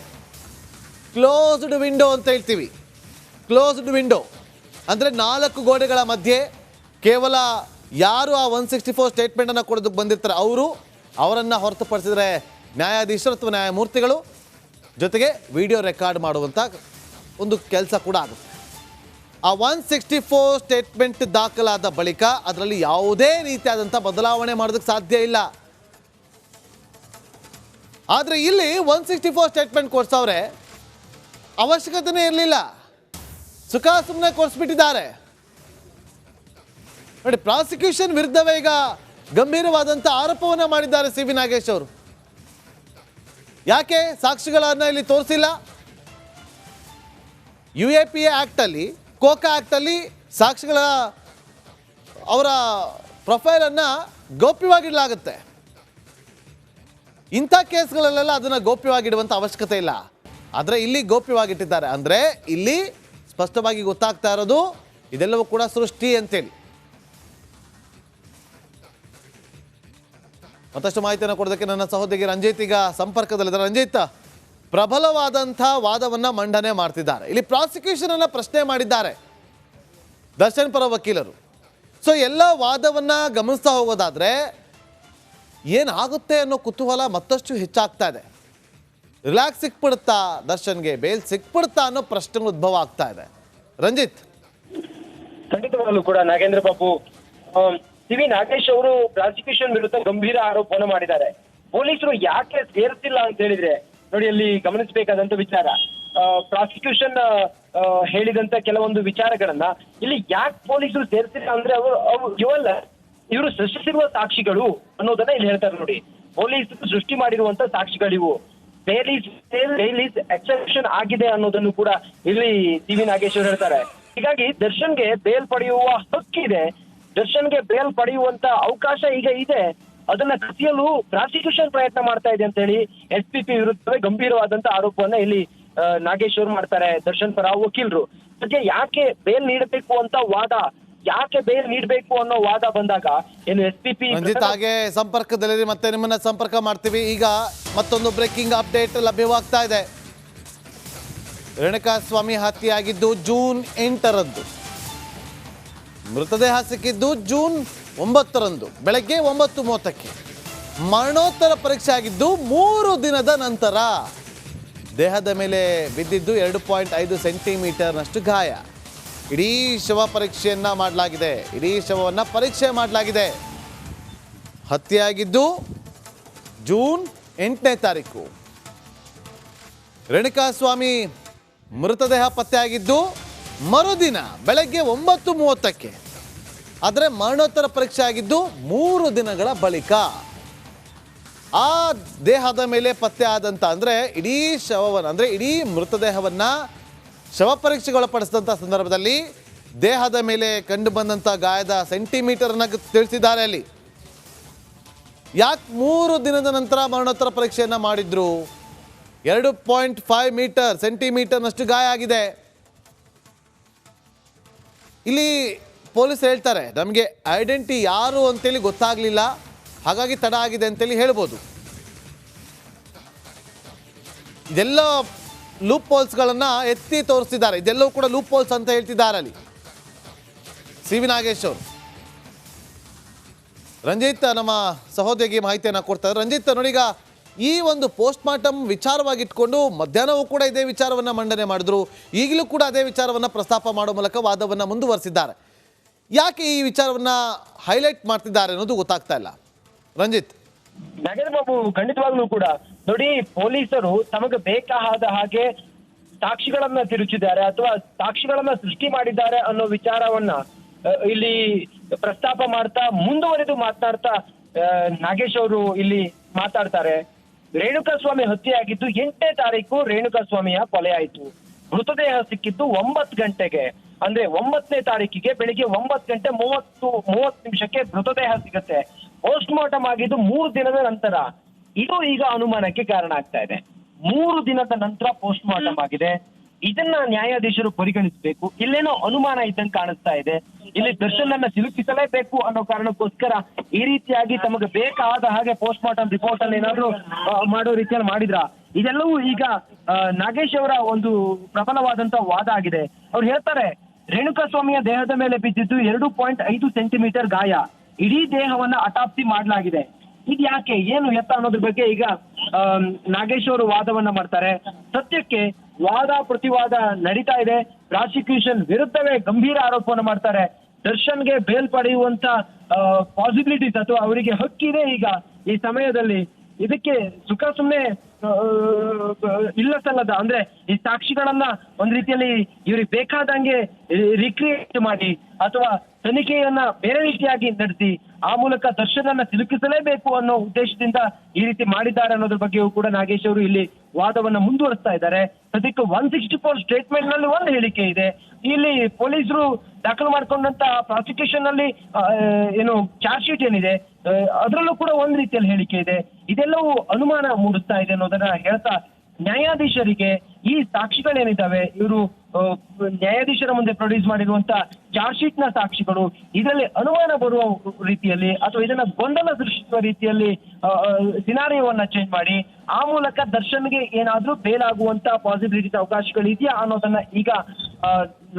ಕ್ಲೋಸ್ಡ್ ವಿಂಡೋ ಅಂತ ಹೇಳ್ತೀವಿ. ಕ್ಲೋಸ್ಡ್ ವಿಂಡೋ ಅಂದರೆ 4 ಗೋಡೆಗಳ ಮಧ್ಯೆ ಕೇವಲ ಯಾರು ಆ 164 ಸ್ಟೇಟ್ಮೆಂಟನ್ನು ಕೊಡೋದಕ್ಕೆ ಬಂದಿರ್ತಾರೆ ಅವರನ್ನು ಹೊರತುಪಡಿಸಿದರೆ ನ್ಯಾಯಾಧೀಶರು ಅಥವಾ ನ್ಯಾಯಮೂರ್ತಿಗಳು ಜೊತೆಗೆ ವಿಡಿಯೋ ರೆಕಾರ್ಡ್ ಮಾಡುವಂಥ ಒಂದು ಕೆಲಸ ಕೂಡ ಆಗುತ್ತೆ. ಆ 164 ಸ್ಟೇಟ್ಮೆಂಟ್ ದಾಖಲಾದ ಬಳಿಕ ಅದರಲ್ಲಿ ಯಾವುದೇ ರೀತಿಯಾದಂಥ ಬದಲಾವಣೆ ಮಾಡೋದಕ್ಕೆ ಸಾಧ್ಯ ಇಲ್ಲ. ಆದರೆ ಇಲ್ಲಿ 164 ಸ್ಟೇಟ್ಮೆಂಟ್ ಕೊಡ್ಸವ್ರೆ, ಅವಶ್ಯಕತೆನೇ ಇರಲಿಲ್ಲ, ಸುಮ್ಮನೆ ಕೊಡಿಸ್ಬಿಟ್ಟಿದ್ದಾರೆ. ನೋಡಿ, ಪ್ರಾಸಿಕ್ಯೂಷನ್ ವಿರುದ್ಧವೇ ಈಗ ಗಂಭೀರವಾದಂಥ ಆರೋಪವನ್ನು ಮಾಡಿದ್ದಾರೆ ಸಿ ವಿ ನಾಗೇಶ್ ಅವರು. ಯಾಕೆ ಸಾಕ್ಷಿಗಳನ್ನು ಇಲ್ಲಿ ತೋರಿಸಿಲ್ಲ? UAPA ಆ್ಯಕ್ಟಲ್ಲಿ, ಕೋಕಾ ಆ್ಯಕ್ಟಲ್ಲಿ ಸಾಕ್ಷಿಗಳ ಅವರ ಪ್ರೊಫೈಲನ್ನು ಗೌಪ್ಯವಾಗಿಡಲಾಗುತ್ತೆ. ಇಂಥ ಕೇಸ್ಗಳಲ್ಲೆಲ್ಲ ಅದನ್ನು ಗೌಪ್ಯವಾಗಿಡುವಂಥ ಅವಶ್ಯಕತೆ ಇಲ್ಲ. ಆದರೆ ಇಲ್ಲಿ ಗೌಪ್ಯವಾಗಿಟ್ಟಿದ್ದಾರೆ. ಅಂದರೆ ಇಲ್ಲಿ ಸ್ಪಷ್ಟವಾಗಿ ಗೊತ್ತಾಗ್ತಾ ಇರೋದು ಇದೆಲ್ಲವೂ ಕೂಡ ಸೃಷ್ಟಿ ಅಂತೇಳಿ. ಮತ್ತಷ್ಟು ಮಾಹಿತಿಯನ್ನು ಕೊಡೋದಕ್ಕೆ ನನ್ನ ಸಹೋದರಿ ರಂಜಿತ್ ಈಗ ಸಂಪರ್ಕದಲ್ಲಿದ್ದಾರೆ. ರಂಜಿತ್, ಪ್ರಬಲವಾದಂಥ ವಾದವನ್ನು ಮಂಡನೆ ಮಾಡ್ತಿದ್ದಾರೆ. ಇಲ್ಲಿ ಪ್ರಾಸಿಕ್ಯೂಷನ್ ಅನ್ನು ಪ್ರಶ್ನೆ ಮಾಡಿದ್ದಾರೆ ದರ್ಶನ್ ಪರ ವಕೀಲರು. ಎಲ್ಲ ವಾದವನ್ನು ಗಮನಿಸ್ತಾ ಹೋಗೋದಾದ್ರೆ ಏನಾಗುತ್ತೆ ಅನ್ನೋ ಕುತೂಹಲ ಮತ್ತಷ್ಟು ಹೆಚ್ಚಾಗ್ತಾ ಇದೆ. ರಿಲ್ಯಾಕ್ಸ್ ಸಿಕ್ಬಿಡುತ್ತಾ ದರ್ಶನ್ಗೆ, ಬೇಲ್ ಸಿಕ್ಬಿಡುತ್ತಾ ಅನ್ನೋ ಪ್ರಶ್ನೆಗಳು ಉದ್ಭವ ಆಗ್ತಾ ಇದೆ. ರಂಜಿತ್, ಖಂಡಿತವಾಗ್ಲೂ ಕೂಡ ನಾಗೇಂದ್ರ ಬಾಬು, ಸಿ ವಿ ನಾಗೇಶ್ ಅವರು ಪ್ರಾಸಿಕ್ಯೂಷನ್ ವಿರುದ್ಧ ಗಂಭೀರ ಆರೋಪವನ್ನು ಮಾಡಿದ್ದಾರೆ. ಪೊಲೀಸರು ಯಾಕೆ ಸೇರಿಸಿಲ್ಲ ಅಂತ ಹೇಳಿದ್ರೆ, ನೋಡಿ ಅಲ್ಲಿ ಗಮನಿಸಬೇಕಾದಂತ ವಿಚಾರ, ಪ್ರಾಸಿಕ್ಯೂಷನ್ ಹೇಳಿದಂತ ಕೆಲವೊಂದು ವಿಚಾರಗಳನ್ನ ಇಲ್ಲಿ ಯಾಕೆ ಪೊಲೀಸರು ಸೇರಿಸಿಲ್ಲ ಅಂದ್ರೆ ಇವರು ಸೃಷ್ಟಿಸಿರುವ ಸಾಕ್ಷಿಗಳು ಅನ್ನೋದನ್ನ ಇಲ್ಲಿ ಹೇಳ್ತಾರೆ. ನೋಡಿ, ಪೊಲೀಸರು ಸೃಷ್ಟಿ ಮಾಡಿರುವಂತ ಸಾಕ್ಷಿಗಳಿವು, ಬೇಲ್ ಈಸ್ ಎಕ್ಸೆಪ್ಷನ್ ಆಗಿದೆ ಅನ್ನೋದನ್ನು ಕೂಡ ಇಲ್ಲಿ ಸಿ ವಿ ನಾಗೇಶ್ ಅವರು ಹೇಳ್ತಾರೆ. ಹೀಗಾಗಿ ದರ್ಶನ್ಗೆ ಬೇಲ್ ಪಡೆಯುವ ಹಕ್ಕಿದೆ, ದರ್ಶನ್ಗೆ ಬೇಲ್ ಪಡೆಯುವಂತ ಅವಕಾಶ ಈಗ ಇದೆ. ಅದನ್ನ ಕಸಿಯಲು ಪ್ರಾಸಿಕ್ಯೂಷನ್ ಪ್ರಯತ್ನ ಮಾಡ್ತಾ ಇದೆ ಅಂತ ಹೇಳಿ SPP ವಿರುದ್ಧವೇ ಗಂಭೀರವಾದಂತ ಆರೋಪವನ್ನ ಇಲ್ಲಿ ನಾಗೇಶ್ ಅವರು ಮಾಡ್ತಾರೆ. ದರ್ಶನ್ ಪರ ವಕೀಲರು ಸದ್ಯ ಯಾಕೆ ಬೇಲ್ ನೀಡಬೇಕು ಅಂತ ವಾದ, ಯಾಕೆ ಬೇಲ್ ನೀಡಬೇಕು ಅನ್ನೋ ವಾದ ಬಂದಾಗ ಏನು SPP ರಂಜಿತ್ ಹಾಗೆ ಸಂಪರ್ಕದಲ್ಲಿ ಮತ್ತೆ ನಿಮ್ಮನ್ನ ಸಂಪರ್ಕ ಮಾಡ್ತೀವಿ. ಈಗ ಮತ್ತೊಂದು ಬ್ರೇಕಿಂಗ್ ಅಪ್ಡೇಟ್ ಲಭ್ಯವಾಗ್ತಾ ಇದೆ. ರೇಣುಕಾಸ್ವಾಮಿ ಹತ್ಯೆಯಾಗಿದ್ದು ಜೂನ್ 8ರಂದು, ಮೃತದೇಹ ಸಿಕ್ಕಿದ್ದು ಜೂನ್ 9ರಂದು ಬೆಳಗ್ಗೆ 9:30ಕ್ಕೆ. ಮರಣೋತ್ತರ ಪರೀಕ್ಷೆ ಆಗಿದ್ದು 3 ದಿನದ ನಂತರ. ದೇಹದ ಮೇಲೆ ಬಿದ್ದಿದ್ದು 2.5 ಸೆಂಟಿಮೀಟರ್ನಷ್ಟು ಗಾಯ. ಇಡೀ ಶವ ಪರೀಕ್ಷೆಯನ್ನ ಮಾಡಲಾಗಿದೆ, ಇಡೀ ಶವವನ್ನು ಪರೀಕ್ಷೆ ಮಾಡಲಾಗಿದೆ. ಹತ್ಯೆಯಾಗಿದ್ದು ಜೂನ್ 8ನೇ ತಾರೀಕು. ರೇಣುಕಾಸ್ವಾಮಿ ಮೃತದೇಹ ಪತ್ತೆಯಾಗಿದ್ದು ಮರುದಿನ ಬೆಳಗ್ಗೆ 9:30ಕ್ಕೆ. ಆದರೆ ಮರಣೋತ್ತರ ಪರೀಕ್ಷೆ ಆಗಿದ್ದು 3 ದಿನಗಳ ಬಳಿಕ. ಆ ದೇಹದ ಮೇಲೆ ಪತ್ತೆ ಆದಂಥ ಅಂದರೆ ಇಡೀ ಶವವನ್ನು, ಅಂದರೆ ಇಡೀ ಮೃತದೇಹವನ್ನು ಶವ ಪರೀಕ್ಷೆಗೊಳಪಡಿಸಿದಂಥ ಸಂದರ್ಭದಲ್ಲಿ ದೇಹದ ಮೇಲೆ ಕಂಡು ಬಂದಂಥ ಗಾಯದ ಸೆಂಟಿಮೀಟರ್ನ ತಿಳಿಸಿದ್ದಾರೆ ಅಲ್ಲಿ. ಯಾಕೆ 3 ದಿನದ ನಂತರ ಮರಣೋತ್ತರ ಪರೀಕ್ಷೆಯನ್ನು ಮಾಡಿದ್ರು? 2.5 ಸೆಂಟಿಮೀಟರ್ನಷ್ಟು ಗಾಯ ಆಗಿದೆ. ಇಲ್ಲಿ ಪೊಲೀಸ್ ಹೇಳ್ತಾರೆ, ನಮಗೆ ಐಡೆಂಟಿ ಯಾರು ಅಂತೇಳಿ ಗೊತ್ತಾಗಲಿಲ್ಲ, ಹಾಗಾಗಿ ತಡ ಆಗಿದೆ ಅಂತೇಳಿ ಹೇಳ್ಬೋದು. ಇದೆಲ್ಲ ಲೂಪ್ ಹೋಲ್ಸ್ಗಳನ್ನು ಎತ್ತಿ ತೋರಿಸ್ತಿದ್ದಾರೆ. ಇದೆಲ್ಲವೂ ಕೂಡ ಲೂಪ್ ಹೋಲ್ಸ್ ಅಂತ ಹೇಳ್ತಿದ್ದಾರೆ ಅಲ್ಲಿ CV ನಾಗೇಶ್ ಅವರು. ರಂಜಿತ್ ನಮ್ಮ ಸಹೋದರಿಗೆ ಮಾಹಿತಿಯನ್ನು ಕೊಡ್ತಾರೆ. ರಂಜಿತ್ ನೋಡಿ, ಈಗ ಈ ಒಂದು ಪೋಸ್ಟ್ ಮಾರ್ಟಮ್ ವಿಚಾರವಾಗಿಟ್ಕೊಂಡು ಮಧ್ಯಾಹ್ನವೂ ಕೂಡ ಇದೇ ವಿಚಾರವನ್ನು ಮಂಡನೆ ಮಾಡಿದ್ರು, ಈಗಲೂ ಕೂಡ ಅದೇ ವಿಚಾರವನ್ನು ಪ್ರಸ್ತಾಪ ಮಾಡೋ ಮೂಲಕ ವಾದವನ್ನು ಮುಂದುವರಿಸಿದ್ದಾರೆ. ಯಾಕೆ ಈ ವಿಚಾರವನ್ನು ಹೈಲೈಟ್ ಮಾಡ್ತಿದ್ದಾರೆ ಅನ್ನೋದು ಗೊತ್ತಾಗ್ತಾ ಇಲ್ಲ ರಂಜಿತ್. ನಾಗೇಂದ್ರ ಬಾಬು, ಖಂಡಿತವಾಗ್ಲೂ ಕೂಡ ನೋಡಿ, ಪೊಲೀಸರು ತಮಗೆ ಬೇಕಾದ ಹಾಗೆ ಸಾಕ್ಷಿಗಳನ್ನ ತಿರುಚಿದ್ದಾರೆ ಅಥವಾ ಸಾಕ್ಷಿಗಳನ್ನ ಸೃಷ್ಟಿ ಮಾಡಿದ್ದಾರೆ ಅನ್ನೋ ವಿಚಾರವನ್ನ ಇಲ್ಲಿ ಪ್ರಸ್ತಾಪ ಮಾಡ್ತಾ ಮುಂದುವರೆದು ಮಾತನಾಡ್ತಾ ನಾಗೇಶ್ ಅವರು ಇಲ್ಲಿ ಮಾತಾಡ್ತಾರೆ. ರೇಣುಕಾಸ್ವಾಮಿ ಹತ್ಯೆಯಾಗಿದ್ದು 8ನೇ ತಾರೀಕು ರೇಣುಕಾಸ್ವಾಮಿಯ ಕೊಲೆ ಆಯಿತು. ಮೃತದೇಹ ಸಿಕ್ಕಿದ್ದು 9 ಗಂಟೆಗೆ, ಅಂದ್ರೆ 9ನೇ ತಾರೀಕಿಗೆ ಬೆಳಿಗ್ಗೆ 9:30 ಮೃತದೇಹ ಸಿಗುತ್ತೆ. ಪೋಸ್ಟ್ ಮಾರ್ಟಮ್ ಆಗಿದ್ದು 3 ದಿನದ ನಂತರ. ಇದು ಈಗ ಅನುಮಾನಕ್ಕೆ ಕಾರಣ ಆಗ್ತಾ ಇದೆ. 3 ದಿನದ ನಂತರ ಪೋಸ್ಟ್ ಮಾರ್ಟಮ್ ಆಗಿದೆ. ಇದನ್ನ ನ್ಯಾಯಾಧೀಶರು ಪರಿಗಣಿಸಬೇಕು. ಇಲ್ಲೇನೋ ಅನುಮಾನ ಇದ್ದಂಗೆ ಕಾಣಿಸ್ತಾ ಇದೆ. ಇಲ್ಲಿ ದರ್ಶನ್ ಅನ್ನ ಸಿಲುಕಿಸಲೇಬೇಕು ಅನ್ನೋ ಕಾರಣಕ್ಕೋಸ್ಕರ ಈ ರೀತಿಯಾಗಿ ತಮಗೆ ಬೇಕಾದ ಹಾಗೆ ಪೋಸ್ಟ್ ಮಾರ್ಟಮ್ ರಿಪೋರ್ಟ್ ಅಲ್ಲಿ ಏನಾದ್ರು ಮಾಡೋ ರೀತಿಯಲ್ಲಿ ಮಾಡಿದ್ರ. ಇದೆಲ್ಲವೂ ಈಗ ನಾಗೇಶ್ ಅವರ ಒಂದು ಪ್ರಬಲವಾದಂತ ವಾದ ಆಗಿದೆ. ಅವ್ರು ಹೇಳ್ತಾರೆ, ರೇಣುಕಾಸ್ವಾಮಿಯ ದೇಹದ ಮೇಲೆ ಬಿದ್ದಿದ್ದು 2.5 ಸೆಂಟಿಮೀಟರ್ ಗಾಯ. ಇಡೀ ದೇಹವನ್ನ ಅಟಾಪ್ಸಿ ಮಾಡಲಾಗಿದೆ. ಇದು ಯಾಕೆ, ಏನು ಎತ್ತ ಅನ್ನೋದ್ರ ಬಗ್ಗೆ ಈಗ ನಾಗೇಶ್ ಅವರು ವಾದವನ್ನ ಮಾಡ್ತಾರೆ. ಸದ್ಯಕ್ಕೆ ವಾದ ಪ್ರತಿವಾದ ನಡೀತಾ ಇದೆ. ಪ್ರಾಸಿಕ್ಯೂಷನ್ ವಿರುದ್ಧವೇ ಗಂಭೀರ ಆರೋಪವನ್ನು ಮಾಡ್ತಾರೆ. ದರ್ಶನ್ಗೆ ಬೇಲ್ ಪಡೆಯುವಂತ ಪಾಸಿಬಿಲಿಟೀಸ್ ಅಥವಾ ಅವರಿಗೆ ಹಕ್ಕಿದೆ ಈಗ ಈ ಸಮಯದಲ್ಲಿ. ಇದಕ್ಕೆ ಸುಖ ಸುಮ್ಮನೆ ಇಲ್ಲ ಸಲ್ಲದ, ಅಂದ್ರೆ ಈ ಸಾಕ್ಷಿಗಳನ್ನ ಒಂದ್ ರೀತಿಯಲ್ಲಿ ಇವ್ರಿಗೆ ಬೇಕಾದಂಗೆ ರಿಕ್ರಿಯೇಟ್ ಮಾಡಿ ಅಥವಾ ತನಿಖೆಯನ್ನ ಬೇರೆ ರೀತಿಯಾಗಿ ನಡೆಸಿ ಆ ಮೂಲಕ ದರ್ಶನನ್ನ ಸಿಲುಕಿಸಲೇಬೇಕು ಅನ್ನೋ ಉದ್ದೇಶದಿಂದ ಈ ರೀತಿ ಮಾಡಿದ್ದಾರೆ ಅನ್ನೋದ್ರ ಬಗ್ಗೆಯೂ ಕೂಡ ನಾಗೇಶ್ ಅವರು ಇಲ್ಲಿ ವಾದವನ್ನ ಮುಂದುವರಿಸ್ತಾ ಇದ್ದಾರೆ. ಸದ್ಯಕ್ಕೆ 164 ಸ್ಟೇಟ್ಮೆಂಟ್ ನಲ್ಲಿ ಒಂದು ಹೇಳಿಕೆ ಇದೆ. ಇಲ್ಲಿ ಪೊಲೀಸರು ದಾಖಲು ಮಾಡ್ಕೊಂಡಂತ ಪ್ರಾಸಿಕ್ಯೂಷನ್ ನಲ್ಲಿ ಏನು ಚಾರ್ಜ್ ಶೀಟ್ ಏನಿದೆ ಅದರಲ್ಲೂ ಕೂಡ ಒಂದ್ ರೀತಿಯಲ್ಲಿ ಹೇಳಿಕೆ ಇದೆ. ಇದೆಲ್ಲವೂ ಅನುಮಾನ ಮೂಡಿಸ್ತಾ ಇದೆ ಅನ್ನೋದನ್ನ ಹೇಳ್ತಾ, ನ್ಯಾಯಾಧೀಶರಿಗೆ ಈ ಸಾಕ್ಷಿಗಳೇನಿದ್ದಾವೆ ಇವರು ನ್ಯಾಯಾಧೀಶರ ಮುಂದೆ ಪ್ರೊಡ್ಯೂಸ್ ಮಾಡಿರುವಂತ ಚಾರ್ಜ್ ಶೀಟ್ ನ ಸಾಕ್ಷಿಗಳು, ಇದರಲ್ಲಿ ಅನುಮಾನ ಬರುವ ರೀತಿಯಲ್ಲಿ ಅಥವಾ ಇದನ್ನ ಗೊಂದಲ ಸೃಷ್ಟಿಸುವ ರೀತಿಯಲ್ಲಿ ಸಿನಾರಿಯೋವನ್ನ ಚೇಂಜ್ ಮಾಡಿ ಆ ಮೂಲಕ ದರ್ಶನ್ಗೆ ಏನಾದ್ರೂ ಬೇಲಾಗುವಂತ ಪಾಸಿಬಿಲಿಟೀಸ್ ಅವಕಾಶಗಳು ಇದೆಯಾ ಅನ್ನೋದನ್ನ ಈಗ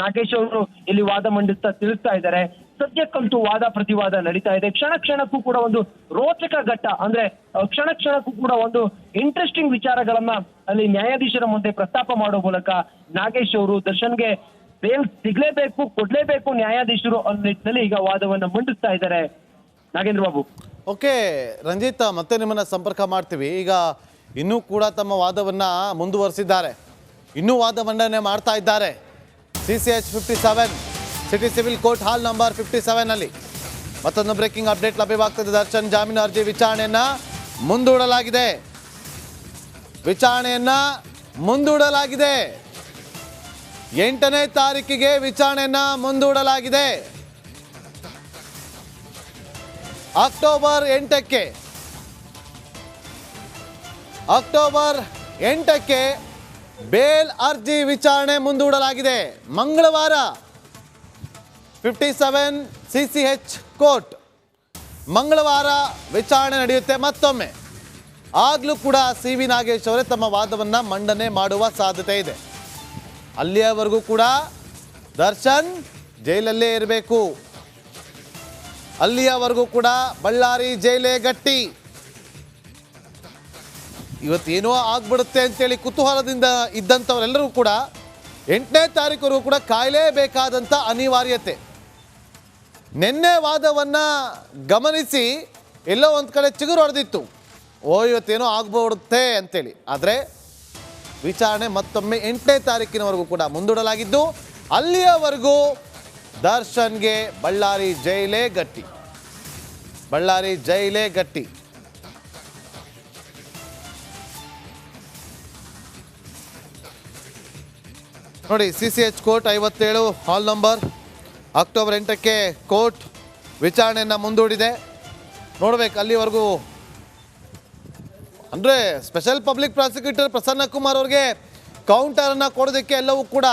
ನಾಗೇಶ್ ಅವರು ಇಲ್ಲಿ ವಾದ ಮಂಡಿಸ್ತಾ ತಿಳಿಸ್ತಾ ಇದ್ದಾರೆ. ಸದ್ಯಕ್ಕಂತೂ ವಾದ ಪ್ರತಿವಾದ ನಡೀತಾ ಇದೆ. ಕ್ಷಣ ಕ್ಷಣಕ್ಕೂ ಕೂಡ ಒಂದು ರೋಚಕ ಘಟ್ಟ, ಅಂದ್ರೆ ಕ್ಷಣ ಕ್ಷಣಕ್ಕೂ ಕೂಡ ಒಂದು ಇಂಟ್ರೆಸ್ಟಿಂಗ್ ವಿಚಾರಗಳನ್ನ ಅಲ್ಲಿ ನ್ಯಾಯಾಧೀಶರ ಮುಂದೆ ಪ್ರಸ್ತಾಪ ಮಾಡೋ ಮೂಲಕ ನಾಗೇಶ್ ಅವರು ದರ್ಶನ್ಗೆ ಬೇಲ್ ಸಿಗ್ಲೇಬೇಕು, ಕೊಡ್ಲೇಬೇಕು ನ್ಯಾಯಾಧೀಶರು ಅನ್ನೋ ನಿಟ್ಟಿನಲ್ಲಿ ಈಗ ವಾದವನ್ನ ಮಂಡಿಸ್ತಾ ಇದ್ದಾರೆ. ನಾಗೇಂದ್ರ ಬಾಬು. ಓಕೆ ರಂಜಿತ್, ಮತ್ತೆ ನಿಮ್ಮನ್ನ ಸಂಪರ್ಕ ಮಾಡ್ತೀವಿ. ಈಗ ಇನ್ನೂ ಕೂಡ ತಮ್ಮ ವಾದವನ್ನ ಮುಂದುವರಿಸಿದ್ದಾರೆ, ಇನ್ನೂ ವಾದ ಮಂಡನೆ ಮಾಡ್ತಾ ಇದ್ದಾರೆ. CCH 57 city civil court hall number 57 ಅಲ್ಲಿ ಮತ್ತೊಂದು ಬ್ರೇಕಿಂಗ್ ಅಪ್ಡೇಟ್ ಲಭ್ಯವಾಗ್ತದೆ. ದರ್ಶನ್ ಜಾಮೀನು ಅರ್ಜಿ ವಿಚಾರಣೆಯನ್ನ ಮುಂದೂಡಲಾಗಿದೆ. 8ನೇ ತಾರೀಕಿಗೆ ವಿಚಾರಣೆಯನ್ನ ಮುಂದೂಡಲಾಗಿದೆ. ಅಕ್ಟೋಬರ್ 8ಕ್ಕೆ ಬೇಲ್ ಅರ್ಜಿ ವಿಚಾರಣೆ ಮುಂದೂಡಲಾಗಿದೆ. ಮಂಗಳವಾರ 57 CCH ಕೋರ್ಟ್ ಮಂಗಳವಾರ ವಿಚಾರಣೆ ನಡೆಯುತ್ತೆ ಮತ್ತೊಮ್ಮೆ. ಆಗಲೂ ಕೂಡ CV ನಾಗೇಶ್ ಅವರೇ ತಮ್ಮ ವಾದವನ್ನು ಮಂಡನೆ ಮಾಡುವ ಸಾಧ್ಯತೆ ಇದೆ. ಅಲ್ಲಿಯವರೆಗೂ ಕೂಡ ದರ್ಶನ್ ಜೈಲಲ್ಲೇ ಇರಬೇಕು, ಅಲ್ಲಿಯವರೆಗೂ ಕೂಡ ಬಳ್ಳಾರಿ ಜೈಲೇ ಗಟ್ಟಿ. ಇವತ್ತೇನೋ ಆಗ್ಬಿಡುತ್ತೆ ಅಂತೇಳಿ ಕುತೂಹಲದಿಂದ ಇದ್ದಂಥವರೆಲ್ಲರೂ ಕೂಡ 8ನೇ ತಾರೀಕುವರೆಗೂ ಕೂಡ ಕಾಯಲೇಬೇಕಾದಂಥ ಅನಿವಾರ್ಯತೆ. ನಿನ್ನೆ ವಾದವನ್ನು ಗಮನಿಸಿ ಎಲ್ಲೋ ಒಂದು ಕಡೆ ಚಿಗುರು ಹೊಡೆದಿತ್ತು, ಇವತ್ತೇನೋ ಆಗ್ಬಿಡುತ್ತೆ ಅಂತೇಳಿ. ಆದರೆ ವಿಚಾರಣೆ ಮತ್ತೊಮ್ಮೆ 8ನೇ ತಾರೀಕಿನವರೆಗೂ ಕೂಡ ಮುಂದೂಡಲಾಗಿದ್ದು, ಅಲ್ಲಿಯವರೆಗೂ ದರ್ಶನ್ಗೆ ಬಳ್ಳಾರಿ ಜೈಲೇ ಗಟ್ಟಿ, ಬಳ್ಳಾರಿ ಜೈಲೇ ಗಟ್ಟಿ. ನೋಡಿ, CCH court 57 hall number October 8ಕ್ಕೆ ಕೋರ್ಟ್ ವಿಚಾರಣೆಯನ್ನು ಮುಂದೂಡಿದೆ. ನೋಡ್ಬೇಕು ಅಲ್ಲಿವರೆಗೂ. ಅಂದರೆ special public prosecutor Prasanna Kumar ಅವ್ರಿಗೆ ಕೌಂಟರನ್ನು ಕೊಡೋದಕ್ಕೆ ಎಲ್ಲವೂ ಕೂಡ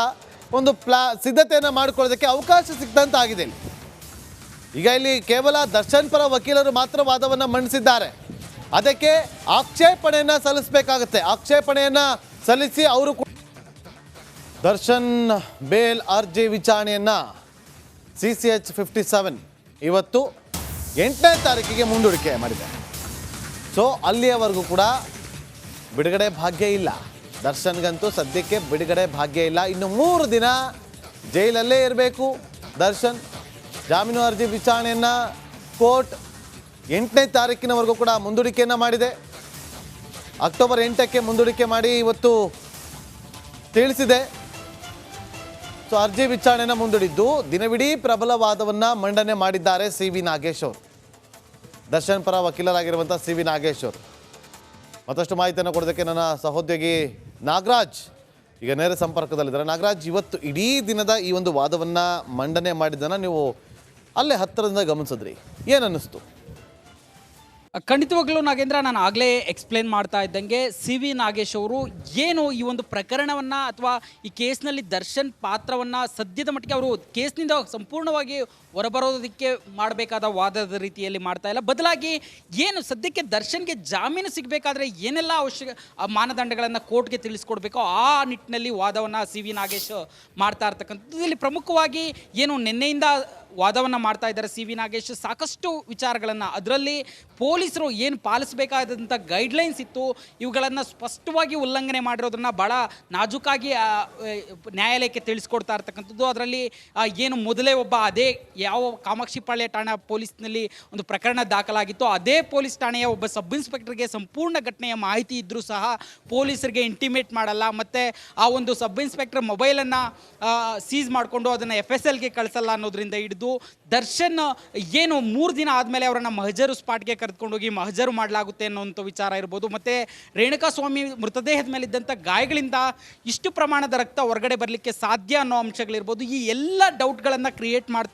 ಒಂದು ಸಿದ್ಧತೆಯನ್ನು ಮಾಡಿಕೊಳ್ಳೋದಕ್ಕೆ ಅವಕಾಶ ಸಿಕ್ಕಿದಂತಾಗಿದೆ. ಈಗ ಇಲ್ಲಿ ಕೇವಲ ದರ್ಶನ್ ಪರ ವಕೀಲರು ಮಾತ್ರ ವಾದವನ್ನು ಮಂಡಿಸಿದ್ದಾರೆ. ಅದಕ್ಕೆ ಆಕ್ಷೇಪಣೆಯನ್ನು ಸಲ್ಲಿಸಬೇಕಾಗುತ್ತೆ. ಆಕ್ಷೇಪಣೆಯನ್ನು ಸಲ್ಲಿಸಿ ಅವರು ದರ್ಶನ್ ಬೇಲ್ ಅರ್ಜಿ ವಿಚಾರಣೆಯನ್ನು CCH 57 ಇವತ್ತು 8ನೇ ತಾರೀಕಿಗೆ ಮುಂದೂಡಿಕೆ ಮಾಡಿದೆ. ಸೊ ಅಲ್ಲಿಯವರೆಗೂ ಕೂಡ ಬಿಡುಗಡೆ ಭಾಗ್ಯ ಇಲ್ಲ. ದರ್ಶನ್ಗಂತೂ ಸದ್ಯಕ್ಕೆ ಬಿಡುಗಡೆ ಭಾಗ್ಯ ಇಲ್ಲ. ಇನ್ನು 3 ದಿನ ಜೈಲಲ್ಲೇ ಇರಬೇಕು ದರ್ಶನ್. ಜಾಮೀನು ಅರ್ಜಿ ವಿಚಾರಣೆಯನ್ನು ಕೋರ್ಟ್ 8ನೇ ತಾರೀಕಿನವರೆಗೂ ಕೂಡ ಮುಂದೂಡಿಕೆಯನ್ನು ಮಾಡಿದೆ. ಅಕ್ಟೋಬರ್ 8ಕ್ಕೆ ಮುಂದೂಡಿಕೆ ಮಾಡಿ ಇವತ್ತು ತಿಳಿಸಿದೆ. ಸೊ ಅರ್ಜಿ ವಿಚಾರಣೆಯನ್ನು ಮುಂದೂಡಿದ್ದು, ದಿನವಿಡೀ ಪ್ರಬಲ ವಾದವನ್ನು ಮಂಡನೆ ಮಾಡಿದ್ದಾರೆ CV ನಾಗೇಶ್ ಅವರು, ದರ್ಶನ್ ಪರ ವಕೀಲರಾಗಿರುವಂಥ CV ನಾಗೇಶ್ ಅವರು. ಮತ್ತಷ್ಟು ಮಾಹಿತಿಯನ್ನು ಕೊಡೋದಕ್ಕೆ ನನ್ನ ಸಹೋದ್ಯೋಗಿ ನಾಗರಾಜ್ ಈಗ ನೇರ ಸಂಪರ್ಕದಲ್ಲಿದ್ದಾರೆ. ನಾಗರಾಜ್, ಇವತ್ತು ಇಡೀ ದಿನದ ಈ ಒಂದು ವಾದವನ್ನು ಮಂಡನೆ ಮಾಡಿದ್ದನ್ನು ನೀವು ಅಲ್ಲೇ ಹತ್ತಿರದಿಂದ ಗಮನಿಸಿದ್ರಿ, ಏನು ಅನ್ನಿಸ್ತು? ಖಂಡಿತವಾಗ್ಲೂ ನಾಗೇಂದ್ರ, ನಾನು ಆಗಲೇ ಎಕ್ಸ್ಪ್ಲೇನ್ ಮಾಡ್ತಾ ಇದ್ದಂಗೆ CV ನಾಗೇಶ್ ಅವರು ಏನು ಈ ಒಂದು ಪ್ರಕರಣವನ್ನು ಅಥವಾ ಈ ಕೇಸ್ನಲ್ಲಿ ದರ್ಶನ್ ಪಾತ್ರವನ್ನು ಸದ್ಯದ ಮಟ್ಟಿಗೆ ಅವರು ಕೇಸ್ನಿಂದ ಸಂಪೂರ್ಣವಾಗಿ ಹೊರಬರೋದಕ್ಕೆ ಮಾಡಬೇಕಾದ ವಾದದ ರೀತಿಯಲ್ಲಿ ಮಾಡ್ತಾ ಇಲ್ಲ. ಬದಲಾಗಿ ಏನು ಸದ್ಯಕ್ಕೆ ದರ್ಶನ್ಗೆ ಜಾಮೀನು ಸಿಗಬೇಕಾದ್ರೆ ಏನೆಲ್ಲ ಮಾನದಂಡಗಳನ್ನು ಕೋರ್ಟ್ಗೆ ತಿಳಿಸ್ಕೊಡ್ಬೇಕೋ ಆ ನಿಟ್ಟಿನಲ್ಲಿ ವಾದವನ್ನು CV ನಾಗೇಶ್ ಮಾಡ್ತಾ ಇರ್ತಕ್ಕಂಥದ್ದು. ಇಲ್ಲಿ ಪ್ರಮುಖವಾಗಿ ಏನು ನಿನ್ನೆಯಿಂದ ವಾದವನ್ನು ಮಾಡ್ತಾ ಇದ್ದಾರೆ CV ನಾಗೇಶ್, ಸಾಕಷ್ಟು ವಿಚಾರಗಳನ್ನು, ಅದರಲ್ಲಿ ಪೊಲೀಸರು ಏನು ಪಾಲಿಸಬೇಕಾದಂಥ ಗೈಡ್ಲೈನ್ಸ್ ಇತ್ತು ಇವುಗಳನ್ನು ಸ್ಪಷ್ಟವಾಗಿ ಉಲ್ಲಂಘನೆ ಮಾಡಿರೋದನ್ನು ಭಾಳ ನಾಜೂಕಾಗಿ ನ್ಯಾಯಾಲಯಕ್ಕೆ ತಿಳಿಸ್ಕೊಡ್ತಾ ಇರ್ತಕ್ಕಂಥದ್ದು. ಅದರಲ್ಲಿ ಏನು ಮೊದಲೇ ಒಬ್ಬ ಅದೇ ಯಾವ ಕಾಮಾಕ್ಷಿಪಾಳ್ಯ ಠಾಣಾ ಪೊಲೀಸ್ನಲ್ಲಿ ಒಂದು ಪ್ರಕರಣ ದಾಖಲಾಗಿತ್ತು, ಅದೇ ಪೊಲೀಸ್ ಠಾಣೆಯ ಒಬ್ಬ ಸಬ್ ಇನ್ಸ್ಪೆಕ್ಟರ್ಗೆ ಸಂಪೂರ್ಣ ಘಟನೆಯ ಮಾಹಿತಿ ಇದ್ದರೂ ಸಹ ಪೊಲೀಸರಿಗೆ ಇಂಟಿಮೇಟ್ ಮಾಡಲ್ಲ, ಮತ್ತು ಆ ಒಂದು ಸಬ್ ಇನ್ಸ್ಪೆಕ್ಟರ್ ಮೊಬೈಲನ್ನು ಸೀಸ್ ಮಾಡಿಕೊಂಡು ಅದನ್ನು FSLಗೆ ಕಳಿಸಲ್ಲ ಅನ್ನೋದರಿಂದ ಹಿಡಿದು ದರ್ಶನ್ ಏನು 3 ದಿನ ಆದಮೇಲೆ ಅವರನ್ನು ಮಹಜರು ಸ್ಪಾಟ್ಗೆ ಕರೆದುಕೊಂಡೋಗಿ ಮಹಜರು ಮಾಡಲಾಗುತ್ತೆ ಅನ್ನೋಂಥ ವಿಚಾರ ಇರ್ಬೋದು. ಮತ್ತು ರೇಣುಕಾಸ್ವಾಮಿ ಮೃತದೇಹದ ಮೇಲಿದ್ದಂಥ ಗಾಯಗಳಿಂದ ಇಷ್ಟು ಪ್ರಮಾಣದ ರಕ್ತ ಹೊರಗಡೆ ಬರಲಿಕ್ಕೆ ಸಾಧ್ಯ ಅನ್ನೋ ಅಂಶಗಳಿರ್ಬೋದು. ಈ ಎಲ್ಲ ಡೌಟ್ಗಳನ್ನು ಕ್ರಿಯೇಟ್ ಮಾಡ್ತಾ